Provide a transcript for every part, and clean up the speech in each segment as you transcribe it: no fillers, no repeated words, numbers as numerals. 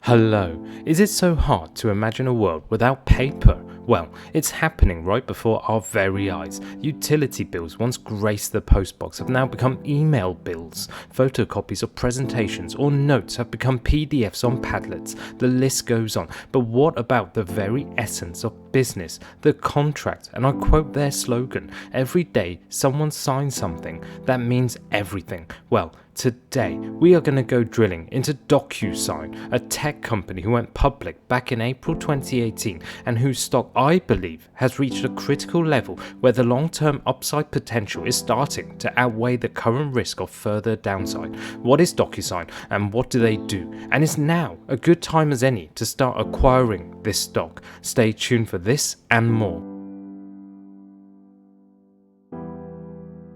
Hello, is it so hard to imagine a world without paper? Well, it's happening right before our very eyes. Utility bills once graced the postbox have now become email bills. Photocopies of presentations or notes have become PDFs on Padlets. The list goes on. But what about the very essence of business, the contract? And I quote their slogan, every day someone signs something that means everything. Well, today, we are going to go drilling into DocuSign, a tech company who went public back in April 2018 and whose stock, I believe, has reached a critical level where the long-term upside potential is starting to outweigh the current risk of further downside. What is DocuSign and what do they do? And is now a good time as any to start acquiring this stock? Stay tuned for this and more.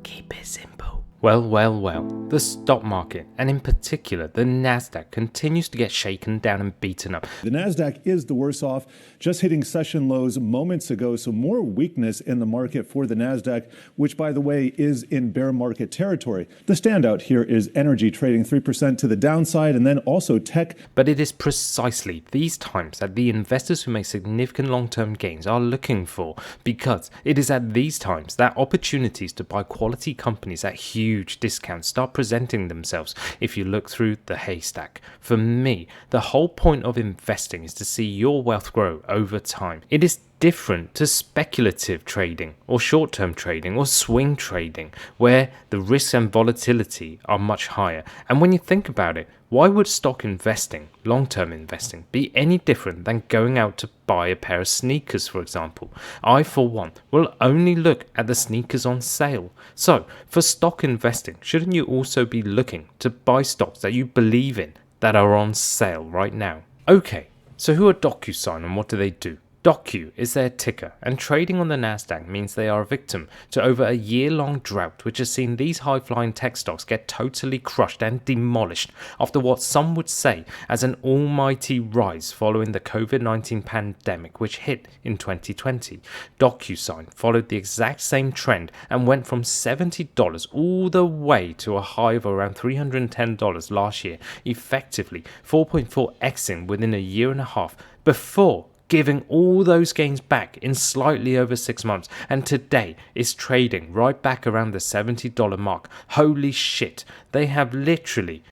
Keep it simple. Well, the stock market, and in particular the Nasdaq, continues to get shaken down and beaten up. The Nasdaq is the worse off, just hitting session lows moments ago, so more weakness in the market for the Nasdaq, which, by the way, is in bear market territory. The standout here is energy, trading 3% to the downside, and then also tech. But it is precisely these times that the investors who make significant long-term gains are looking for, because it is at these times that opportunities to buy quality companies at huge discounts start presenting themselves if you look through the haystack. For me, the whole point of investing is to see your wealth grow over time. It is different to speculative trading or short-term trading or swing trading, where the risks and volatility are much higher. And when you think about it, why would stock investing, long-term investing, be any different than going out to buy a pair of sneakers, for example? I, for one, will only look at the sneakers on sale. So, for stock investing, shouldn't you also be looking to buy stocks that you believe in that are on sale right now? Okay, so who are DocuSign and what do they do? Docu is their ticker, and trading on the Nasdaq means they are a victim to over a year-long drought which has seen these high-flying tech stocks get totally crushed and demolished after what some would say as an almighty rise following the COVID-19 pandemic which hit in 2020. DocuSign followed the exact same trend and went from $70 all the way to a high of around $310 last year, effectively 4.4xing within a year and a half, before giving all those gains back in slightly over 6 months, and today is trading right back around the $70 mark. Holy shit, they have literally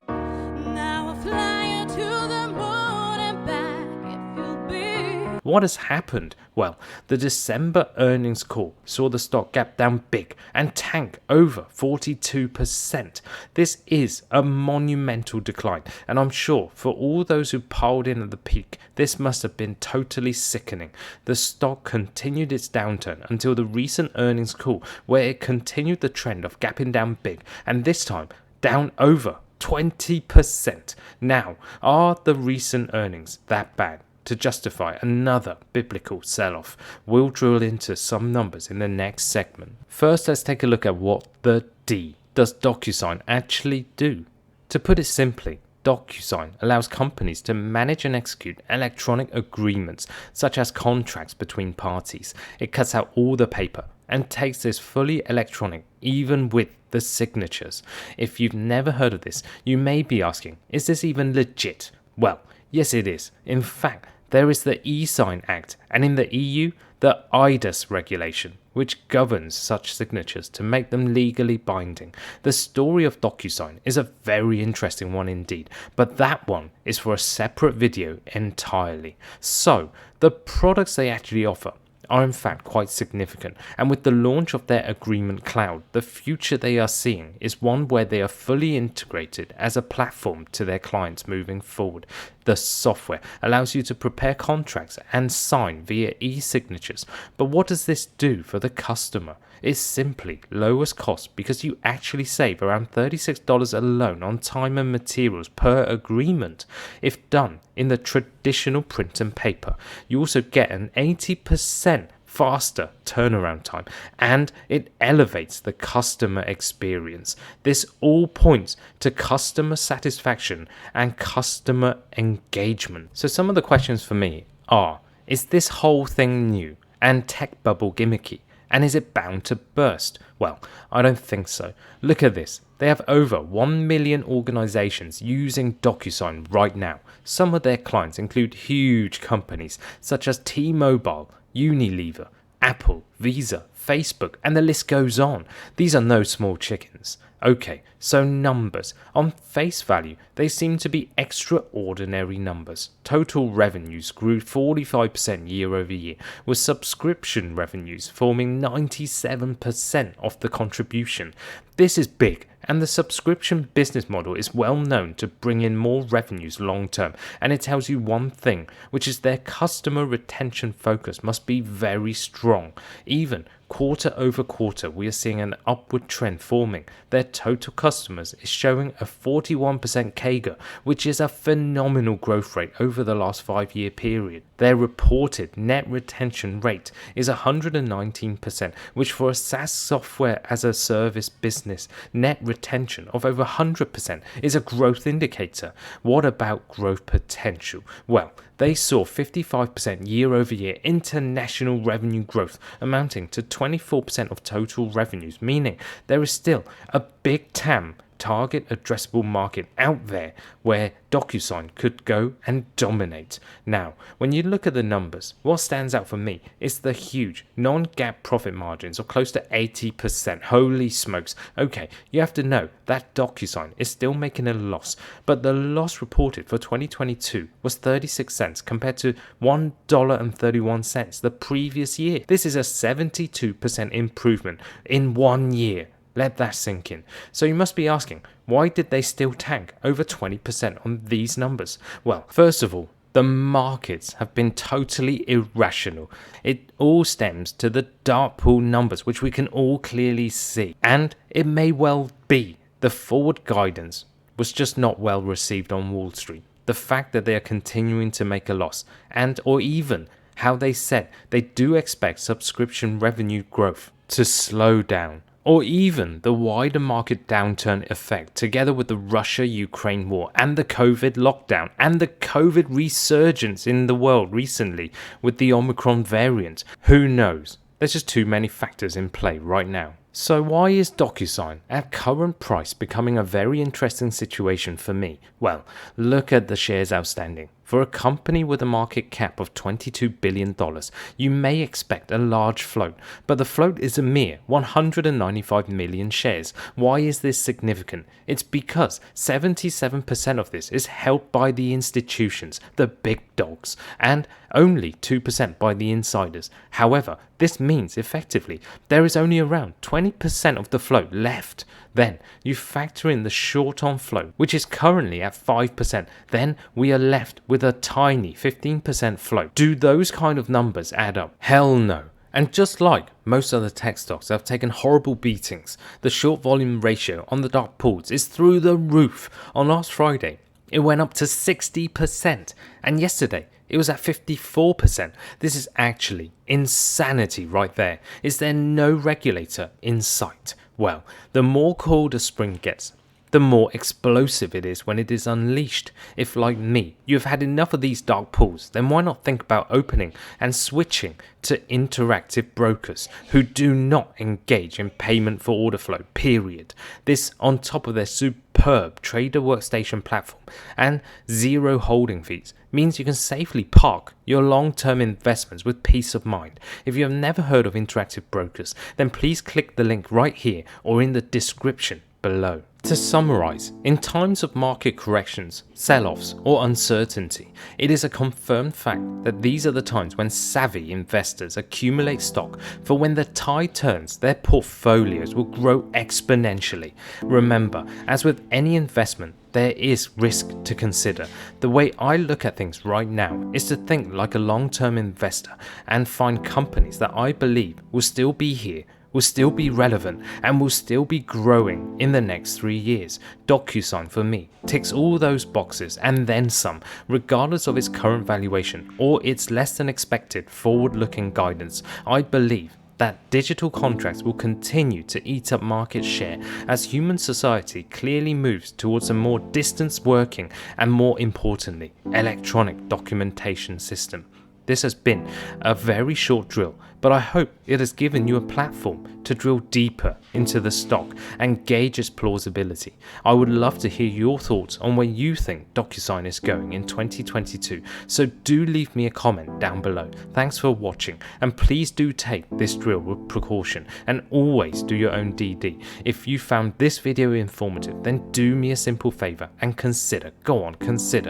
What has happened? Well, the December earnings call saw the stock gap down big and tank over 42%. This is a monumental decline, and I'm sure for all those who piled in at the peak, this must have been totally sickening. The stock continued its downturn until the recent earnings call, where it continued the trend of gapping down big, and this time down over 20%. Now, are the recent earnings that bad to justify another biblical sell-off? We'll drill into some numbers in the next segment. First, let's take a look at what the D does DocuSign actually do. To put it simply, DocuSign allows companies to manage and execute electronic agreements, such as contracts between parties. It cuts out all the paper and takes this fully electronic, even with the signatures. If you've never heard of this, you may be asking, is this even legit? Well, yes it is. In fact, there is the e-Sign Act, and in the EU, the IDAS regulation, which governs such signatures to make them legally binding. The story of DocuSign is a very interesting one indeed, but that one is for a separate video entirely. So, the products they actually offer are in fact quite significant, and with the launch of their agreement cloud, the future they are seeing is one where they are fully integrated as a platform to their clients moving forward. The software allows you to prepare contracts and sign via e-signatures, but what does this do for the customer? It simply lowers costs because you actually save around $36 alone on time and materials per agreement. If done in the traditional print and paper, you also get an 80% faster turnaround time, and it elevates the customer experience. This all points to customer satisfaction and customer engagement. So some of the questions for me are, is this whole thing new and tech bubble gimmicky? And is it bound to burst? Well, I don't think so. Look at this. They have over 1 million organizations using DocuSign right now. Some of their clients include huge companies such as T-Mobile, Unilever, Apple, Visa, Facebook, and the list goes on. These are no small chickens. Okay, so numbers. On face value, they seem to be extraordinary numbers. Total revenues grew 45% year over year, with subscription revenues forming 97% of the contribution. This is big, and the subscription business model is well known to bring in more revenues long term, and it tells you one thing, which is their customer retention focus must be very strong. Even quarter over quarter, we are seeing an upward trend forming. Their total customers is showing a 41% CAGR, which is a phenomenal growth rate over the last 5-year period. Their reported net retention rate is 119%, which for a SaaS software as a service business, net retention of over 100% is a growth indicator. What about growth potential? Well, they saw 55% year-over-year international revenue growth, amounting to 24% of total revenues, meaning there is still a big TAM, target addressable market out there where DocuSign could go and dominate. Now, when you look at the numbers, what stands out for me is the huge non-GAAP profit margins of close to 80%. Holy smokes. Okay, you have to know that DocuSign is still making a loss, but the loss reported for 2022 was 36 cents compared to $1.31 the previous year. This is a 72% improvement in 1 year. Let that sink in. So you must be asking, why did they still tank over 20% on these numbers? Well, first of all, the markets have been totally irrational. It all stems to the dark pool numbers, which we can all clearly see. And it may well be the forward guidance was just not well received on Wall Street. The fact that they are continuing to make a loss, and or even how they said they do expect subscription revenue growth to slow down, or even the wider market downturn effect, together with the Russia-Ukraine war and the COVID lockdown and the COVID resurgence in the world recently with the Omicron variant. Who knows? There's just too many factors in play right now. So why is DocuSign at current price becoming a very interesting situation for me? Well, look at the shares outstanding. For a company with a market cap of $22 billion, you may expect a large float, but the float is a mere 195 million shares. Why is this significant? It's because 77% of this is held by the institutions, the big dogs, and only 2% by the insiders. However, this means effectively there is only around 20% of the float left. Then you factor in the short on float, which is currently at 5%. Then we are left with a tiny 15% float. Do those kind of numbers add up? Hell no. And just like most other tech stocks have taken horrible beatings, the short volume ratio on the dark pools is through the roof. On last Friday, it went up to 60%, and yesterday it was at 54%. This is actually insanity right there. Is there no regulator in sight? Well, the more cold a spring gets, the more explosive it is when it is unleashed. If, like me, you have had enough of these dark pools, then why not think about opening and switching to interactive brokers who do not engage in payment for order flow, period. This on top of their superb trader workstation platform and zero holding fees means you can safely park your long-term investments with peace of mind. If you have never heard of interactive brokers, then please click the link right here or in the description below. To summarize, in times of market corrections, sell-offs, or uncertainty, it is a confirmed fact that these are the times when savvy investors accumulate stock, for when the tide turns, their portfolios will grow exponentially. Remember, as with any investment, there is risk to consider. The way I look at things right now is to think like a long-term investor and find companies that I believe will still be here, will still be relevant, and will still be growing in the next 3 years. DocuSign, for me, ticks all those boxes and then some, regardless of its current valuation or its less than expected forward-looking guidance. I believe that digital contracts will continue to eat up market share as human society clearly moves towards a more distance working and, more importantly, electronic documentation system. This has been a very short drill, but I hope it has given you a platform to drill deeper into the stock and gauge its plausibility. I would love to hear your thoughts on where you think DocuSign is going in 2022, so do leave me a comment down below. Thanks for watching, and please do take this drill with precaution and always do your own DD. If you found this video informative, then do me a simple favor and consider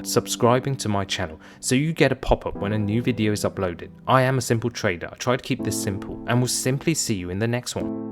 subscribing to my channel so you get a pop-up when a new video is uploaded. I am a simple trader. I try to keep this simple, and will simply see you in the next one.